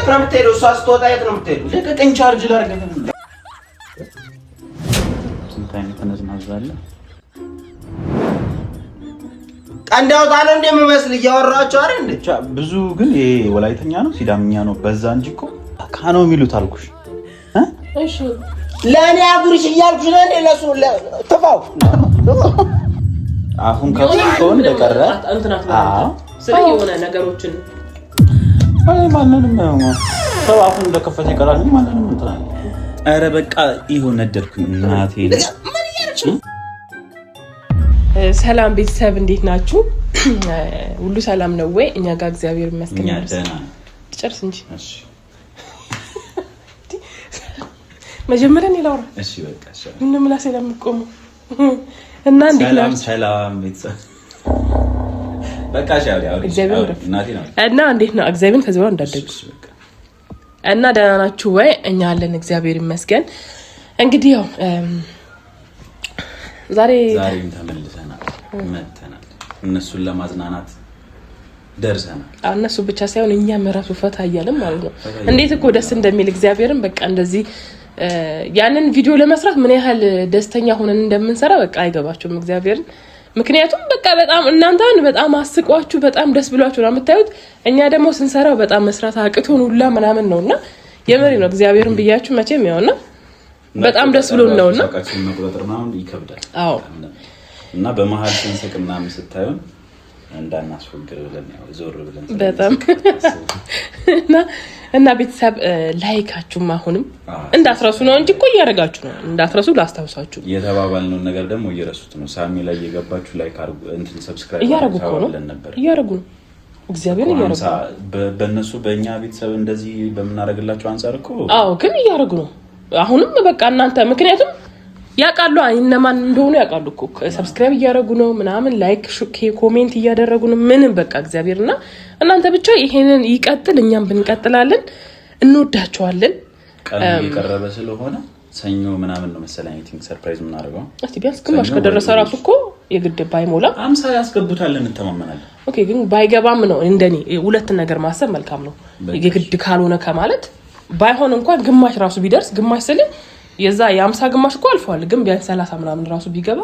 የት ነው የምትሄደው? እሷ ስትወጣ የት ነው የምትሄደው? ለቀቀኝ ቻርጅ ላድርግ። ስንት አይነት ተነዝናዛለ ቀንዳው ታለ እንደምመስል እያወራችሁ አይደል እንዴ? ብዙ ግን ይሄ ወላይተኛ ነው ሲዳምኛ ነው በዛ እንጂ እኮ ካኖ የሚሉት አልኩሽ። እሺ ለኔ አጉርሽ እያልኩሽ ነው እንዴ? ለሱ ተፋው አሁን ከሆነ እንደቀረ ስለዚህ የሆነ ነገሮችን ማንንም ሰው አሁን እንደከፈተ ይቀራል ማንንም እንትን ኧረ በቃ ይሁን ነደርኩኝ እናቴ። ሰላም ቤተሰብ እንዴት ናችሁ? ሁሉ ሰላም ነው ወይ? እኛ ጋር እግዚአብሔር ይመስገን። ጨርስ እንጂ እሺ። መጀመሪያ ነው ላውራ። እሺ በቃ እሺ። ምን ምላስ ለምቆሙ እና እንዴት ናችሁ? ሰላም ቤተሰብ በቃ ሻው ያው እናቴ ነው እና እንዴት ነው? እግዚአብሔርን ከዚህ በኋላ እንዳደግሽ እና ደህና ናችሁ ወይ? እኛ አለን እግዚአብሔር ይመስገን። እንግዲህ ያው ዛሬ ተመልሰናል መተናል እነሱን ለማዝናናት ደርሰናል። እነሱ ብቻ ሳይሆን እኛም ራሱ ፈታ እያልን ማለት ነው። እንዴት እኮ ደስ እንደሚል እግዚአብሔርን በቃ እንደዚህ ያንን ቪዲዮ ለመስራት ምን ያህል ደስተኛ ሆነን እንደምንሰራ በቃ አይገባችሁም እግዚአብሔርን። ምክንያቱም በቃ በጣም እናንተን በጣም አስቋችሁ በጣም ደስ ብሏችሁ ነው የምታዩት። እኛ ደግሞ ስንሰራው በጣም መስራት አቅቶን ሁላ ምናምን ነውና የመሪ ነው እግዚአብሔርን ብያችሁ መቼም ያውና በጣም ደስ ብሎን ነውና ሰቃችን መቆጣጠር ምናምን ይከብዳል። አዎ እና በመሃል ስንስቅ ምናምን ስታዩን እንዳናስወግር ብለን ያው ዞር ብለን በጣም እና ቤተሰብ ላይካችሁም አሁንም እንዳትረሱ ነው እንጂ እኮ እያደረጋችሁ ነው። እንዳትረሱ ላስታውሳችሁ። የተባባልነው ነገር ደግሞ እየረሱት ነው። ሳሚ ላይ እየገባችሁ ላይክ አርጉ እንትን ሰብስክራይብ እያደረጉ ነው እያደረጉ ነው። እግዚአብሔር እያደረጉ በእነሱ በእኛ ቤተሰብ እንደዚህ በመናረግላቸው አንፃር እኮ አዎ ግን እያደረጉ ነው። አሁንም በቃ እናንተ ምክንያቱም ያቃሉ እነማን እንደሆኑ ያቃሉ እኮ ሰብስክራይብ እያደረጉ ነው ምናምን ላይክ ኮሜንት እያደረጉ ነው ምንም በቃ እግዚአብሔርና እናንተ ብቻ ይሄንን ይቀጥል እኛም ብንቀጥላለን እንወዳቸዋለን። ቀን እየቀረበ ስለሆነ ሰኞ ምናምን ነው መሰለኝ ቲንክ ሰርፕራይዝ ምን አደረገው እስቲ ቢያንስ ግማሽ ከደረሰ ራሱ እኮ የግድ ባይሞላ 50 ያስገቡታል እንተማመናለን። ኦኬ ግን ባይገባም ነው እንደኔ ሁለት ነገር ማሰብ መልካም ነው። የግድ ካልሆነ ከማለት ባይሆን እንኳን ግማሽ ራሱ ቢደርስ ግማሽ ስለ የዛ የ50 ግማሽ እኮ አልፏል። ግን ቢያንስ 30 ምናምን ራሱ ቢገባ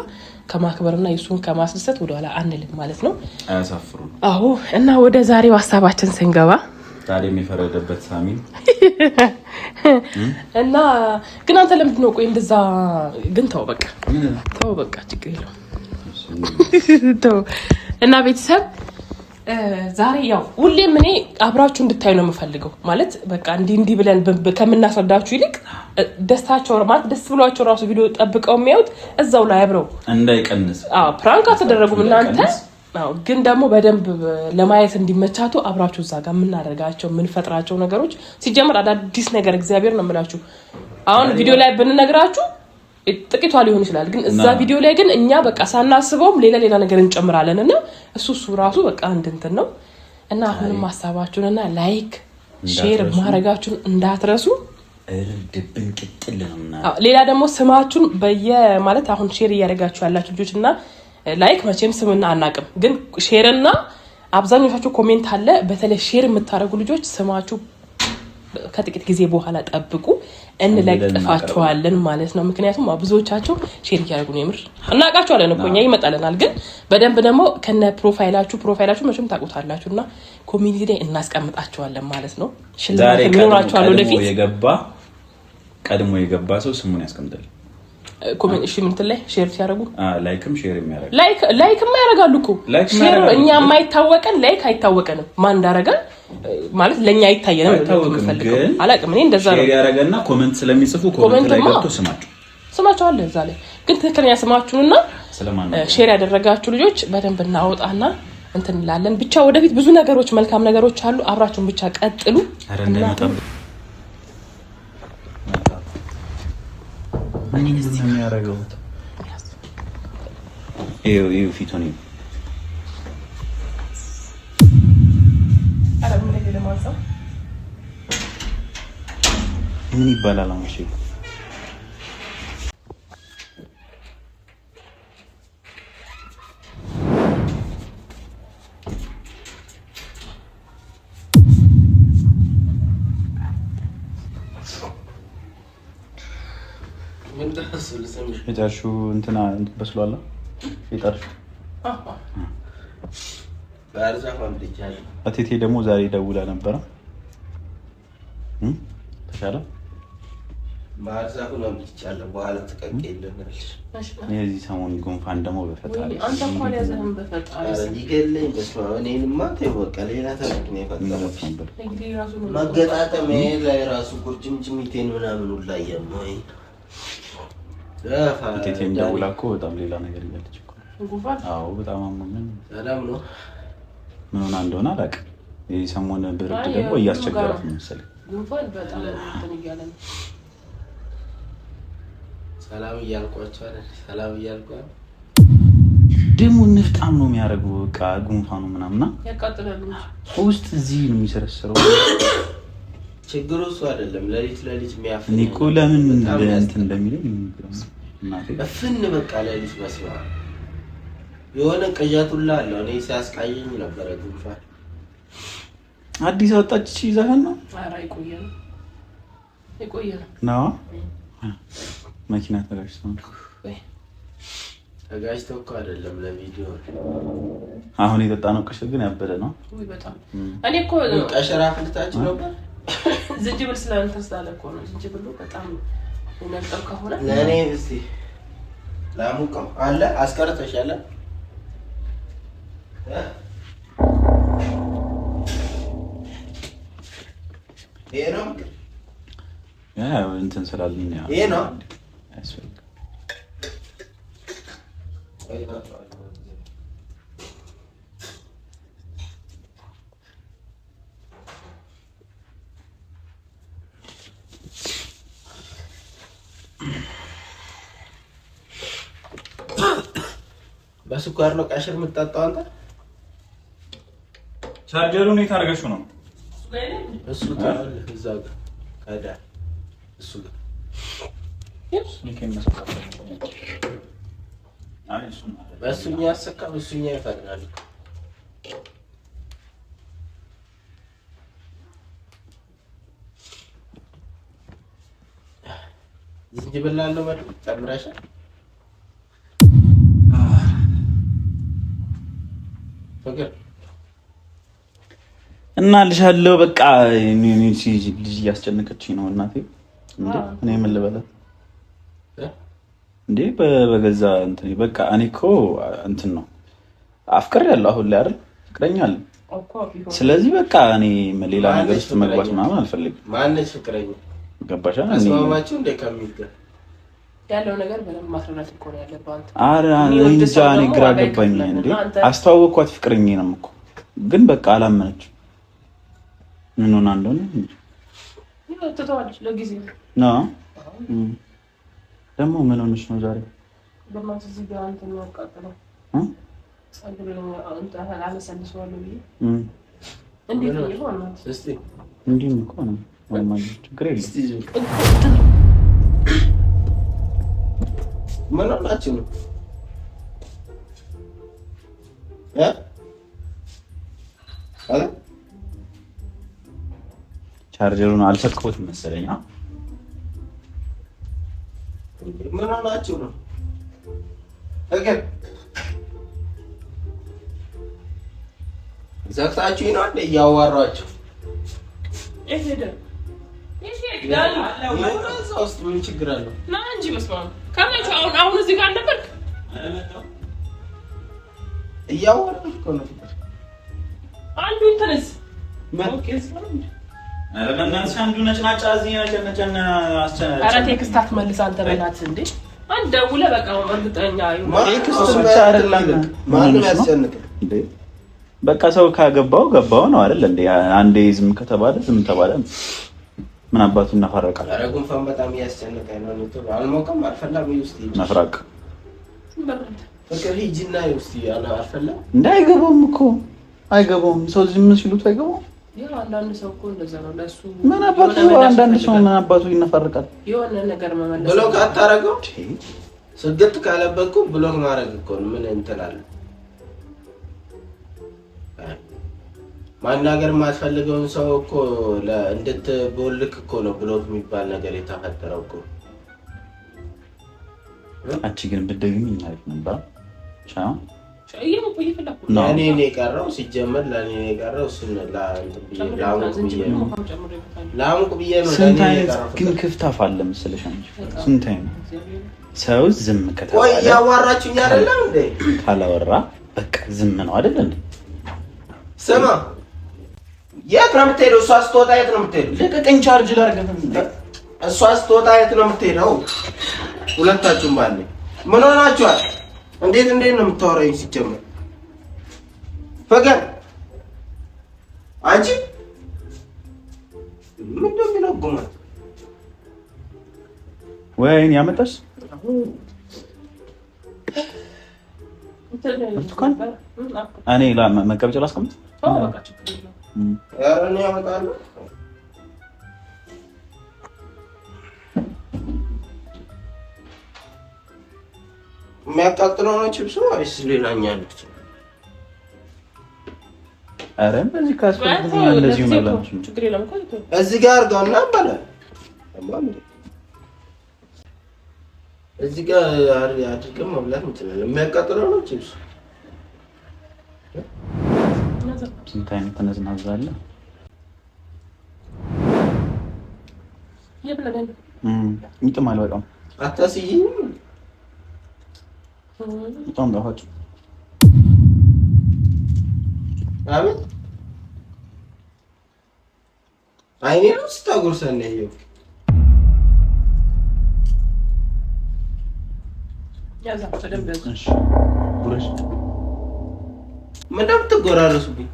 ከማክበርና የሱን ከማስደሰት ወደኋላ አንልም ማለት ነው። አያሳፍሩም። አዎ እና ወደ ዛሬው ሐሳባችን ስንገባ ታዲያ የሚፈረደበት ሳሚ እና ግን አንተ ለምንድን ነው ቆይ እንደዛ ግን ተው በቃ ችግር የለውም ተው እና ቤተሰብ ዛሬ ያው ሁሌም እኔ አብራችሁ እንድታዩ ነው የምፈልገው ማለት በቃ እንዲህ ብለን ከምናስረዳችሁ ይልቅ ደስታቸው ማለት ደስ ብሏቸው ራሱ ቪዲዮ ጠብቀው የሚያዩት እዛው ላይ አብረው እንዳይቀንስ ፕራንክ አተደረጉም እናንተ ግን ደግሞ በደንብ ለማየት እንዲመቻቱ አብራችሁ እዛ ጋር የምናደርጋቸው የምንፈጥራቸው ነገሮች ሲጀምር አዳዲስ ነገር እግዚአብሔር ነው የምላችሁ። አሁን ቪዲዮ ላይ ብንነግራችሁ ጥቂቷ ሊሆን ይችላል ግን እዛ ቪዲዮ ላይ ግን እኛ በቃ ሳናስበውም ሌላ ነገር እንጨምራለንና እሱ ራሱ በቃ እንትን ነው እና አሁንም ሐሳባችሁንና ላይክ ሼር ማድረጋችሁን እንዳትረሱ። ድብን ቅጥል ነውና ሌላ ደግሞ ስማችሁን ማለት አሁን ሼር እያደረጋችሁ ያላችሁ ልጆችና ላይክ መቼም ስምና አናቅም ግን ሼርና አብዛኞቻችሁ ኮሜንት አለ በተለይ ሼር የምታደርጉ ልጆች ስማችሁ ከጥቂት ጊዜ በኋላ ጠብቁ እንለጥፋቸዋለን ማለት ነው። ምክንያቱም ብዙዎቻችሁ ሼር እያደረጉ ነው የምር እናቃቸዋለን እኮ እኛ ይመጣልናል ግን በደንብ ደግሞ ከነ ፕሮፋይላችሁ መቼም ታውቁታላችሁና ኮሚኒቲ ላይ እናስቀምጣቸዋለን ማለት ነው። ሽልማት ይኖራቸዋል ወደፊት ቀድሞ የገባ ሰው ስሙን ያስቀምጣል። ኮሜንት እሺ ምን ትላይ ሼር ሲያደርጉ ላይክም ሼር የሚያደርጉ ላይክም ያደርጋሉ እኮ ሼር እኛ የማይታወቀን ላይክ አይታወቀንም ማን እንዳደረገ ማለት ለኛ አይታየንም ነው አላቅም እኔ እንደዛ ነው ሼር ያደረገና ኮሜንት ስለሚጽፉ ኮሜንት ላይ ገብቶ ስማቸው አለ እዛ ላይ ግን ትክክለኛ ስማችሁንና ሼር ያደረጋችሁ ልጆች በደንብ እናወጣና እንትን እንላለን። ብቻ ወደፊት ብዙ ነገሮች መልካም ነገሮች አሉ። አብራችሁን ብቻ ቀጥሉ። ምን የሚያደርገው ይሄ ፊቱን ምን ይባላል አሁን? እሺ ምን ተፈስል ሰምሽ የታሹ እንትና በስሏል የታሹ ባርዛ ማምጥቻለ አቴቴ ደግሞ ዛሬ ደውላ ነበረ ተሻለ ባርዛ ሁሉ ማምጥቻለ በኋላ ተቀቀይልናል የዚህ ሰሞን ጉንፋን ደግሞ በፈጣሪ አንተ እንኳን ያዘህም በፈጣሪ ይገለኝ በስማ እኔንማ ተይወቀ ሌላ ታሪክ ነው የፈጠረው እንግዲህ ራሱ ማገጣጠም ላይ ራሱ ቁርጭምጭሚቴን ምናምን ሁላ ያመኝ አቴቴም ደውላ እኮ በጣም ሌላ ነገር እያለች እኮ ጉንፋን አዎ በጣም አመመኝ ሰላም ነው ምን ሆነ እንደሆነ አላውቅም ይሄ ሰሞን ብርድ ደግሞ እያስቸገራት ነው መሰለኝ ጉንፋን በጣም እንትን እያለ ነው ሰላም እያልኳቸው አይደል ሰላም እያልኳቸው ደግሞ ንፍጣም ነው የሚያደርገው በቃ ጉንፋኑ ምናምና ያቃጥላል ውስጥ እዚህ ነው የሚሰረሰረው ችግሩ እሱ አይደለም ለሊት የሚያፍን እኔ እኮ ለምን እንትን እንደሚለኝ እናቴ እፍን በቃ ለሊት መስማ የሆነ ቅዠቱላ አለ እኔ ሲያስቃየኝ ነበር ጉንፋን አዲስ አወጣች ዘፈን ነው ኧረ ይቆየ ነው መኪና ተጋጭተው እኮ አይደለም ለቪዲዮ አሁን የጠጣነው ቀሽር ግን ያበደ ነው ወይ በጣም እኔ እኮ ቀሽራ ፍልታችሁ ነበር ዝንጅብል ስለንተስላለ እኮ ነው ዝንጅብሉ በጣም ነጥብ ከሆነ ለኔ እስቲ ላሙቀም አለ አስቀርተሻለ ይሄ ነው እንትን ስላልኝ ይሄ ነው አይስፈልግ በስኳር ነው ቀሽር የምትጠጣው አንተ ቻርጀሩን የት አድርገሽው ነው እሱ ታል እዛ ጋር ካዳ እሱ ጋር በሱኛ ያሰካ በሱኛ ይፈርናል ዝንጅብል አለው ማለት ጨምራሻ ፍቅር እና ልሻለው በቃ ልጅ እያስጨነቀችኝ ነው እናቴ እንዴ እኔ ምን ልበላት እንዴ በገዛ እንትን በቃ እኔ እኮ እንትን ነው አፍቅሬያለሁ አሁን ላይ አይደል ፍቅረኛል ስለዚህ በቃ እኔ ሌላ ነገር ውስጥ መግባት ምናምን አልፈልግም ማነች ፍቅረኛ ገባሻ አስማማችሁ እንደ ከሚገ ያለው ነገር በደንብ ማስረዳት እኮ ነው ያለበት አንተ አረ እንጃ እኔ ግራ ገባኝ እንዴ አስተዋወቅኳት ፍቅረኛዬ ነው እኮ ግን በቃ አላመነችም ምን ሆነ እንደሆነ ተተዋለች ለጊዜው ነው ደግሞ ምን ሆነሽ ነው ዛሬ በማስ እዚህ ጋር አንተ ነው አቃጥለው ጸጉሬን አንተ አላሰልሰዋለሁ ብዬ እንዴት ነው ይሆናል እስቲ እንዴ እኮ ነው ማለት ችግር የለም ምን ሆናችሁ ነው አለ ቻርጀሩን አልሰጥኩትም መሰለኝ ምን ሆናችሁ ነው እገር ዘግታችሁ ነው እንዴ ያዋራችሁ እሄደ ምን ችግር አለው ና እንጂ በስማ ከመቼ አሁን እዚህ ጋር ነበርክ እያወራሁ እኮ ነው አንዱ እንትንስ ኦኬስ ለምናንስ አንዱ ነጭናጫ እዚህ ነጭነጨና አስቸና አረ ቴክስት አትመልስ አንተ በእናትህ እንዴ አንድ ደውለህ በቃ እርግጠኛ ይሁን ቴክስት ብቻ አይደለም ማንም ያስጨንቅ እንዴ በቃ ሰው ካገባው ገባው ነው አይደል እንዴ አንዴ ዝም ከተባለ ዝም ተባለ ምን አባቱ እናፈረቃል አረ ጉንፋን በጣም ያስጨንቃል ነው እንዴ አልሞቀም አልፈላም ይውስቲ መፍራቅ ፍቅር ሂጂና ይውስቲ አላ አልፈላም እንዳይገባም እኮ አይገባም ሰው ዝም ሲሉት አይገባም ያ አንዳንድ ሰው እኮ እንደዛ ነው ለሱ ምን አባቱ አንዳንድ ሰው ምን አባቱ ይነፈርቃል የሆነ ነገር መመለስ ብሎክ አታረገው ስግጥ ካለበኩ ብሎክ ማድረግ እኮ ምን እንተላለ ማናገር ማትፈልገውን ሰው እኮ እንድትቦልክ እኮ ነው ብሎክ የሚባል ነገር የተፈጠረው እኮ አንቺ ግን ብትደግሚኝ አሪፍ ነበር። ቻው እኔ የቀረው ሲጀመር ለእኔ የቀረው እሱን ላሙቅ ብዬ ነው። ስንት አይነት ግን ክፍታፍ አለ መሰለሽ አንቺ። ስንት አይነት ሰው ዝም ከተባለ ቆይ እያዋራችሁኝ አይደለም እንዴ? ካላወራ በቃ ዝም ነው አይደል እንዴ? ስማ የት ነው የምትሄደው? እሷ ስትወጣ የት ነው የምትሄደው? ልቀቀኝ፣ ቻርጅ ላድርገህ። እሷ ስትወጣ የት ነው የምትሄደው? ሁለታችሁም ባለ ምን ሆናችኋል? እንዴት ነው የምታወራኝ? ሲጀመር ፈገን አንቺ ምን እንደሚነግሩት ወይኔ ያመጣሽ ብርቱካን እኔ መቀበጫ ላስቀምጥ። ኧረ እኔ አመጣለሁ። የሚያቃጥለው ነው ቺፕሱ ወይስ ሌላኛ ነው? አረ እንደዚህ ካስፈልግኝ እንደዚህ ማለት ነው። ችግር የለም እኮ እዚህ ጋር አድርገውና አባላል እዚህ ጋር አድርገን መብላት እንችላለን። የሚያቃጥለው ነው ቺፕሱ። ስንት አይነት ተነዝናዛለ። ይጥማል በጣም አታስይኝ። በጣም ጣፋጭ አቤት አይኔ ነው ስታጎርሰን ነው ያየው። ያዛ ተደምበዝ እሺ ጉረሽ ምን እንደምትጎራረሱብኝ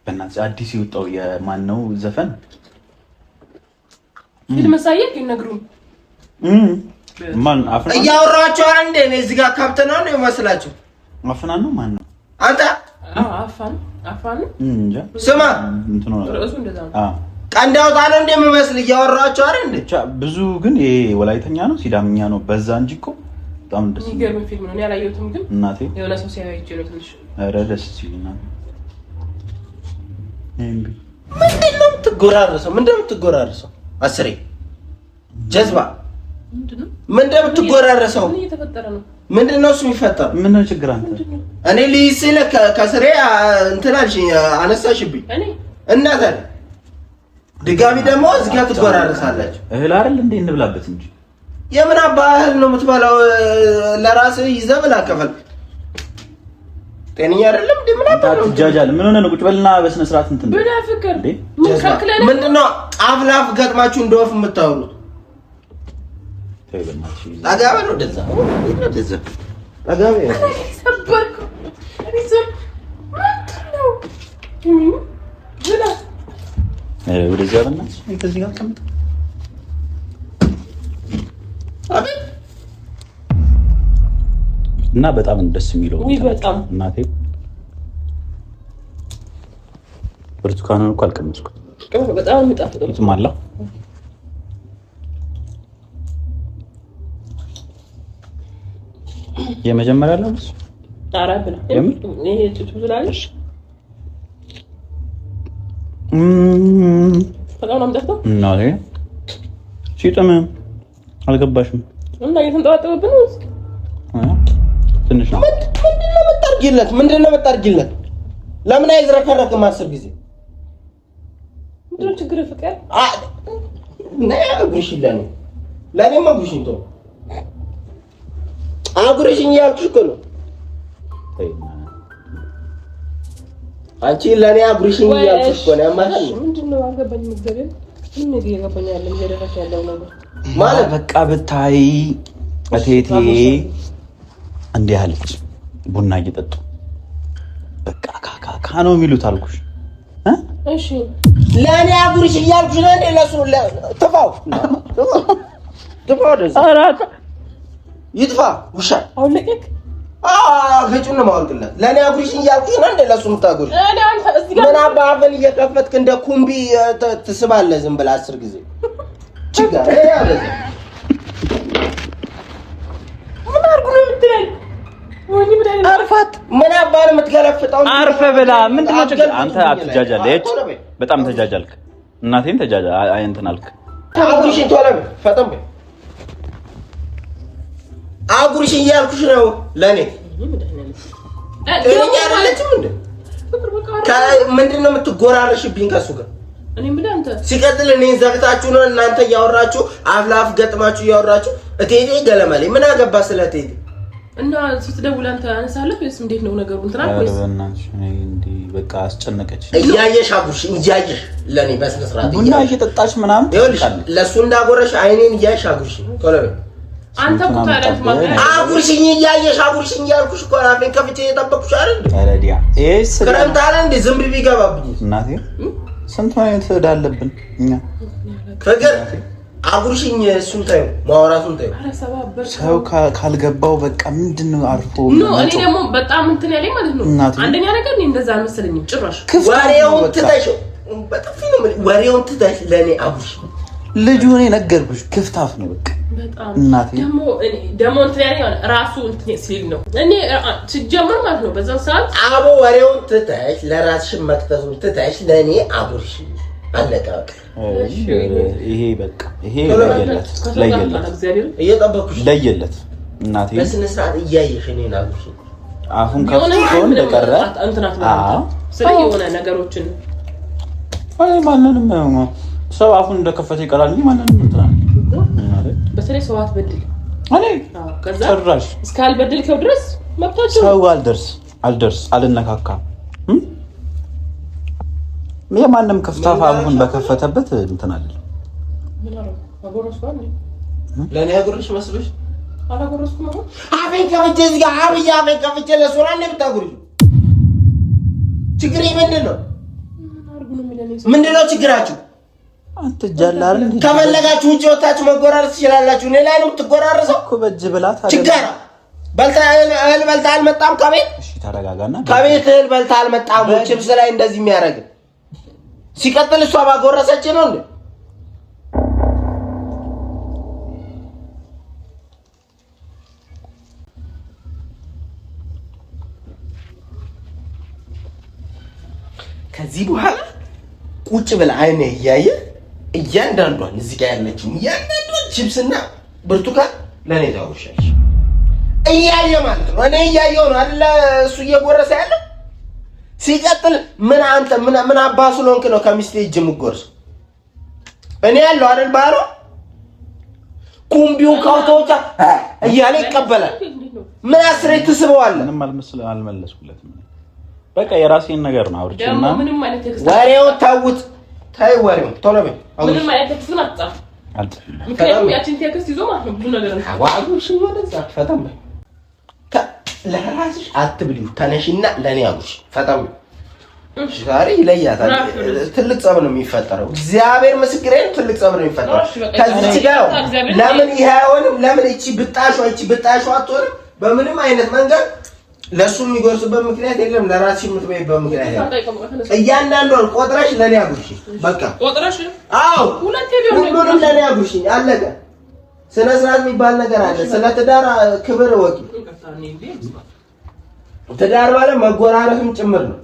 በእናትህ። አዲስ የወጣው የማን ነው ዘፈን? ፊልም ሳይክ ይነግሩን ማን አፍና እያወራችሁ አይደል እንዴ? እኔ እዚህ ጋር ካብተ ነው ነው መስላችሁ? አፍና ነው ማን ነው አንተ? አፋን እንጃ። ስማ እንት ነው ርዕሱ እንደዛ ነው። ቀንድ ያውጣ ነው እንደ መስል እያወራችሁ አይደል እንዴ? ብቻ ብዙ ግን ይሄ ወላይተኛ ነው ሲዳምኛ ነው በዛ እንጂ እኮ በጣም ደስ የሚገርም ፊልም ነው። እኔ አላየሁትም ግን እናቴ የሆነ ሰው ሲያየው ይችላል ትንሽ ኧረ ደስ ሲልና ምንድነው የምትጎራረሰው? ምንድነው የምትጎራረሰው? አስሬ ጀዝባ ምንድነው የምትጎራረሰው? ምን እየተፈጠረ ነው? ምንድነው እሱ የሚፈጠር? ምን ነው ችግር? አንተ እኔ ልይስለ ከስሬ እንትን አልሽኝ፣ አነሳሽብኝ እና ታዲያ ድጋሚ ደግሞ እዚህ ጋር ትጎራረሳላችሁ። እህል አይደል እንዴ? እንብላበት እንጂ የምን አባህል ነው የምትበላው? ለራስህ ይዘህ ብላ ከፈልክ ጤነኛ አይደለም እንዴ? ምን አባህል ጃጃል ምን ሆነ ነው? ቁጭ በልና በስነ ስርዓት እንትን ብላ ፍቅር እንዴ ምንድነው አፍ ላፍ ገጥማችሁ እንደወፍ የምታወሩት? አጋባ ነው ደዛ ደዛ አጋባ ሰበርኩ እሪዝም ምንድነው ብላ ወደዚህ አበና ከዚህ ጋር ተቀምጥ። አቤት እና በጣም ደስ የሚለው በጣም እናቴ ብርቱካኑን እኮ አልቀመስኩት። በጣም የሚጣፍጠው ይጥማላ። የመጀመሪያ ነው እሱ አራብና ይሄ ጭብጭብ ስላለሽ በጣም ነው የምጠጣው። እናቴ ሲጥም አልገባሽም እና እየተንጠባጠበብን ነው ትንሽ ነው። ምንድነው የምታርጊለት? ለምን አይዝረከረክም? 10 ጊዜ ምንድነው ችግር? ፍቅር ጉርሽ ለእኔማ ጉርሽኝ ተው። አጉርሽኝ እያልኩሽ እኮ ነው። አንቺ ለእኔ አጉርሽኝ እያልኩሽ እኮ ነው። ያማታል። ምንድነው አልገባኝም። እግዚአብሔር ምን እየገባኝ ያለ እየደረሰ ያለው ነገር ማለት በቃ ብታይ እቴቴ እንዲህ አለች። ቡና እየጠጡ በቃ ካካ ነው የሚሉት አልኩሽ። እሺ ለእኔ አጉርሽ እያልኩሽ ነው እንዴ? ለሱ ትፋው ደዛ አራታ ይጥፋ ውሻ አሁን ለቀቅ ገጩን ነው ማወልቅለት። ለእኔ አጉርሽ እያልኩሽ ነው እንዴ? ለሱ የምታጉርሽ እኔ አንተ እዚህ ጋር ምን አባፈል እየከፈትክ እንደ ኩምቢ ትስባለህ ዝም ብለህ 10 ጊዜ ችግር ያለ ምን አርጉ ነው የምትለኝ? ወይኔ ብዳይ አርፋት ምን አባል የምትገለፍጠው? አርፈ ብላ ምንድነው ችግር? አንተ አትጃጃለች። በጣም ተጃጃልክ። እናቴን ተጃጃ እንትን አልክ። አጉርሽኝ ቶሎ ፈጠን በይ። አጉርሽኝ እያልኩሽ ነው ለኔ እኔ አይደለችም እንዴ ምንድን ነው የምትጎራረሽብኝ ከሱ ጋር እኔ ምን አንተ ሲቀጥል እኔ ዘግታችሁ ነው እናንተ ያወራችሁ አፍላፍ ገጥማችሁ ያወራችሁ እቴቴ ገለመሌ ምን አገባ ስለ እቴቴ እና ስትደውል አንተ አንሳለህ ወይስ እንዴት ነው ነገሩ እንትና ወይስ እንዴ በቃ አስጨነቀች እያየሽ አጉርሽኝ እያየሽ ለኔ በስነ ስርዓት ቡና እየጠጣች ምናምን ለሱ እንዳጎረሽ አይኔን እያየሽ አጉርሽኝ ኮለበ አንተ ቁጣላት ማለት አጉርሽኝ እያየሽ አጉርሽኝ እያልኩሽ እኮ አፌን ከፍቼ እየጠበቅኩሽ አይደል ታዲያ ኤስ ክረምት አለ እንዴ ዝም ብዬ ገባብኝ እናቴ ስንት አይነት እዳለብን እኛ ፍቅር አጉርሽኝ እሱን ታዩ ማውራቱን ታዩ ሰው ካልገባው በቃ ምንድነው አርፎ ኖ እኔ ደግሞ በጣም እንትን ያለኝ ማለት ነው አንደኛ ነገር እኔ እንደዛ አልመሰለኝም ጭራሽ ወሬውን ትተሽ በጣም ወሬውን ትተሽ ለኔ አጉርሽ ልጁ እኔ ነገርኩሽ ክፍታፍ ነው በቃ በጣም ደግሞ እንትን ያለኝ ራሱ እንትን ሲል ነው እኔ ሲጀምር ማለት ነው በዛን ሰዓት አቦ ወሬውን ትተሽ ለራስሽ መክተቱን ትተሽ ለኔ አጉርሽ አለቀ ይሄ በቃ ይሄ ለየለት እየጠበኩሽ ለየለት እናቴ በስነ ስርዓት እያየሽ እኔን አጉርሽ አሁን ከፍቶ እንደቀረ እንትናት ማለት ስለዚህ የሆነ ነገሮችን ማንንም ሰው አፉን እንደከፈተ ይቀራል እንጂ ማንንም እንትና በተለይ ሰው አትበድል አለ ከዛ ጭራሽ እስካልበድልከው ድረስ መብታቸው ሰው አልደርስ አልነካካም የማንም ከፍታፍ አፉን በከፈተበት እንትና አይደል ምን አለው አጎረስኩኝ ለኔ አጎረስኩ መስሎሽ አላጎረስኩም ነው አቤት ከፍቼ እዚህ ጋር አቤት ከፍቼ ለሶራ እንደምታጎርዩ ችግር ምንድነው ምንድነው ችግራችሁ አንተ ጃላር እንዴ ከፈለጋችሁ ውጪ ወጣችሁ መጎራረስ ትችላላችሁ እኔ ላይ ነው የምትጎራረሰው እኮ በእጅ ብላት አይደል ችግር በልታ አልመጣም ከቤት እሺ ተረጋጋና ከቤት በልታ አልመጣም ቺፕስ ላይ እንደዚህ የሚያደርግ ሲቀጥል እሷ ባጎረሰች ነው እንዴ ከዚህ በኋላ ቁጭ ብለ አይኔ እያየ እያንዳንዷን እዚህ ጋር ያለችው እያንዳንዷን ቺፕስና ብርቱካን ለኔ ታውሻለሽ እያየ ማለት ነው እኔ እያየው ነው አይደል እሱ እየጎረሰ ያለው ሲቀጥል ምን አንተ ምን አባሱ ሎንክ ነው ከሚስቴ እጅ ምጎርስ እኔ ያለው አይደል ባሮ ኩምቢው ካውቶቻ እያለ ይቀበላል ምን አስሬ ትስበዋለህ ምንም አልመለስኩለትም በቃ የራሴን ነገር ነው አውርቼና ምንም ማለት ተክስታ ወሬው ታውት ታይ ወሬው ቶሎ በይ ምንም ማለት ተክስታ አጣፍ ምክንያቱም ያቺን ቴክስት ይዞ ማለት ነው ብዙ ነገር ነው አዋጉሽ ወደዛ ፈተም ለራስሽ አትብሊው ተነሽና ለኔ አጉሽ ፈተም ዛሬ ይለያታል ትልቅ ጸብ ነው የሚፈጠረው እግዚአብሔር ምስክሬ ነው ትልቅ ጸብ ነው የሚፈጠረው ከዚህ ጋር ለምን ይሄ አይሆንም ለምን እቺ ብጣሹ አትሆንም በምንም አይነት መንገድ ለሱ የሚጎርስበት ምክንያት የለም ለራስሽ የምትበይበት ምክንያት የለም እያንዳንዱን ቆጥረሽ ለኔ አጉሽ በቃ ቆጥረሽ አዎ ሁሉንም ለኔ አጉሽ አለቀ ስነ ስርዓት የሚባል ነገር አለ ስለ ትዳር ክብር ወቂ ትዳር ማለት መጎራረፍም ጭምር ነው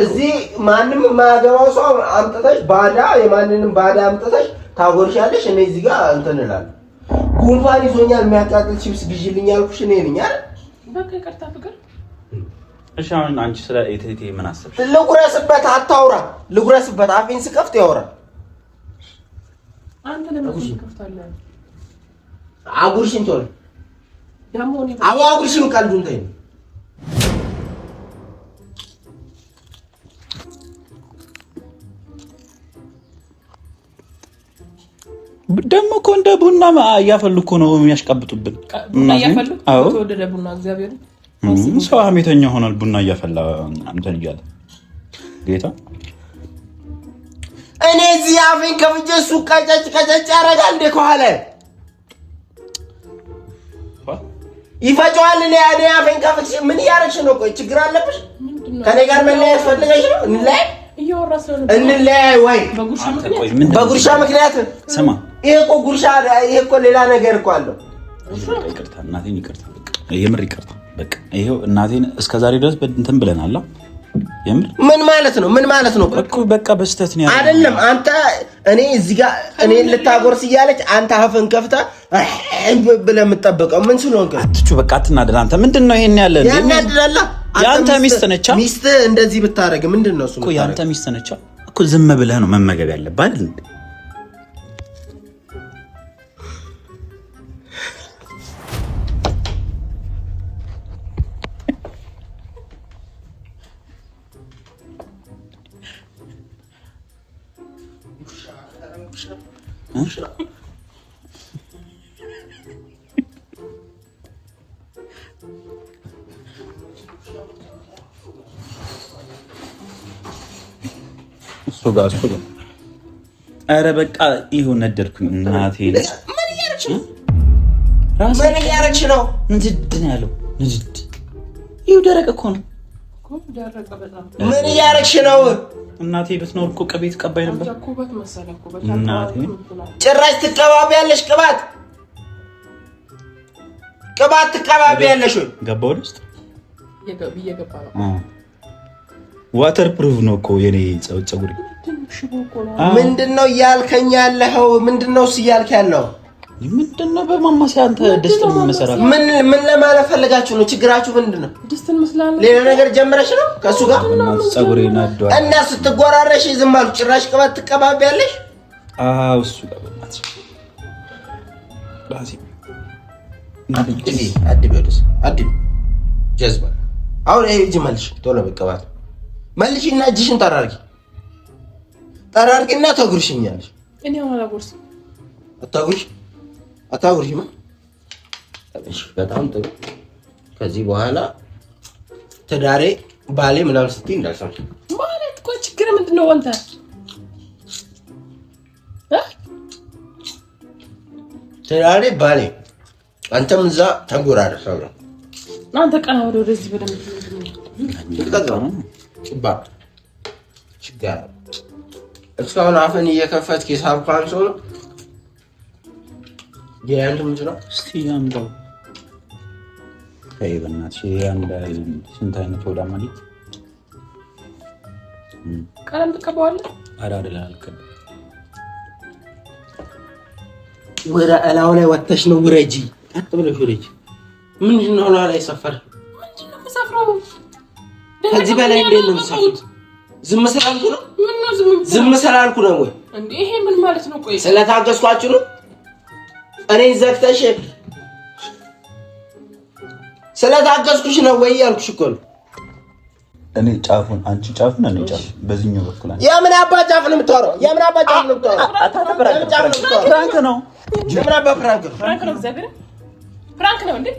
እዚህ ማንንም ማያገባው ሰው አምጥተሽ ባዳ የማንንም ባዳ አምጥተሽ ታጎርሻለሽ እኔ እዚህ ጋር እንትን እላለሁ ጉንፋን ይዞኛል የሚያቃጥል ቺፕስ ግዢልኝ አልኩሽ እኔ ነኝ አይደል በቃ ይቅርታ ፍቅር እሺ አሁን አንቺ ስለ ኤቴቴ ምን አሰብሽ ልጉረስበት አታውራ ልጉረስበት አፌን ስከፍት ያወራል አንተ ለምን ትከፍታለህ አጉርሽን ቶሎ ደሞ እኔ አጉርሽን ቀልዱን ተይ ደሞ እኮ እንደ ቡና እያፈሉ እኮ ነው የሚያሽቀብጡብን ቡና እያፈሉ ተወደደ ቡና እግዚአብሔር ሰው ሀሜተኛ ሆኗል ቡና እያፈላ እንትን እያለ ጌታ እኔ እዚህ አፌን ከፍቼ እሱ ቀጨጭ ያደርጋል እንደ ከኋላ ይፈጫዋል እኔ አፌን ከፍቼ ምን እያደረግሽ ነው ቆይ ችግር አለብሽ ከኔ ጋር መለያየት ፈልገሽ ነው እንለያይ ወይ በጉርሻ ምክንያት ስማ ይሄ እኮ ጉርሻ ይሄ እኮ ሌላ ነገር እኮ አለው ይቅርታ እናቴን ይቅርታ የምር ይቅርታ በቃ ይሄው እናቴን እስከዛሬ ድረስ እንትን ብለናል የምር ምን ማለት ነው እኮ በቃ በስተት ነው አይደለም አንተ እኔ እዚህ ጋር እኔን ልታጎርስ እያለች አንተ አፍን ከፍታ ብለህ የምትጠብቀው ምን ስለሆንክ? አትቹ በቃ አትናደድ። አንተ ምንድነው ይሄን ያለ እንዴ? ያናድዳላ። ያንተ ሚስት ነች። ሚስት እንደዚህ ብታረግ ምንድነው እሱ? እኮ ያንተ ሚስት ነች እኮ። ዝም ብለህ ነው መመገብ ያለብህ አይደል እንዴ? እሱ ጋር ኧረ በቃ ይሁን ነደድኩኝ። እናቴ ምን እያደረግሽ ነው? ንድድ ነው ያለው። ንድድ ይኸው ደረቅ እኮ ነው። ምን እያደረግሽ ነው? እናቴ ብትኖር እኮ ቅቤ ትቀባይ ነበር። እናቴ ጭራሽ ትቀባቢያለሽ። ቅባት ትቀባቢያለሽ ወይ? ገባው ውስጥ ዋተር ፕሩፍ ነው እኮ የኔ ፀጉሬ። ምንድነው እያልከኝ ያለኸው? ምንድነው እሱ እያልክ ያለው? ምንድነው በማማሲያ አንተ ደስትን መሰራት? ምን ለማለት ፈልጋችሁ ነው? ችግራችሁ ምንድነው? ደስትን መስላል። ሌላ ነገር ጀምረሽ ነው ከሱ ጋር? ፀጉሬ ናዷል እና ስትጎራረሽ ዝም አልኩ። ጭራሽ ቅባት ትቀባቢያለሽ? አዎ እሱ ጋር በእናትሽ ባዚ አድቢ ጀዝባ። አሁን ይሄ እጅ መልሽ፣ ቶሎ በቅባት መልሽና እጅሽን ጠራርጊና ተጉርሽኛለሽ። እኔ አላጎርስ አታጉርሽ። በጣም ጥሩ። ከዚህ በኋላ ትዳሬ ባሌ ምናምን ስትይ እንዳልሰማሽ ማለት እኮ። ችግር ምንድነው አንተ? ትዳሬ ባሌ፣ አንተም እዛ ተንጎራረስ። አንተ ቀና ወደዚህ በደንብ ችግር እስካሁን አፈን እየከፈትክ የሳብኳን ሰው ነው የአንድ ምንድን ነው? እስቲ ያምጣው። አይ በእናትሽ ያንዳ ስንት አይነት ወዳ ማለት ቀለም ትቀባዋለህ? አራደላ አልከብ ወራ አላው ላይ ወተሽ ነው ውረጂ። አጥብለሽ ውረጂ። ምንድን ነው ላይ ሰፈር? ምንድን ነው የምሰፍረው? ከዚህ በላይ እንዴት ነው የምሰፍሩት? ዝም ስላልኩ ነው? ምን ነው ዝም ስላልኩ ነው ወይ? እንዴ ይሄ ምን ማለት ነው? ቆይ ስለታገስኳችሁ ነው? እኔ ዘግተሽ ስለታገስኩሽ ነው ወይ ያልኩሽ እኮ ነው። እኔ ጫፉን አንቺ ጫፉን እኔ ጫፉ በዚህኛው በኩል አንቺ የምን አባ ጫፍ ነው የምታወራው? የምን አባ ጫፍ ነው የምታወራው? ፍራንክ ነው። የምን አባ ፍራንክ ነው? ፍራንክ ነው። እግዚአብሔር ፍራንክ ነው እንዴ?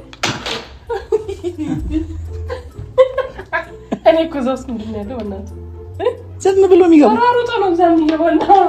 እኔ እኮ እዛ ውስጥ ምንድን ነው ያለው? በእናትህ ዝም ብሎ የሚገባው ራሩጦ ነው እዛ የሚገባው።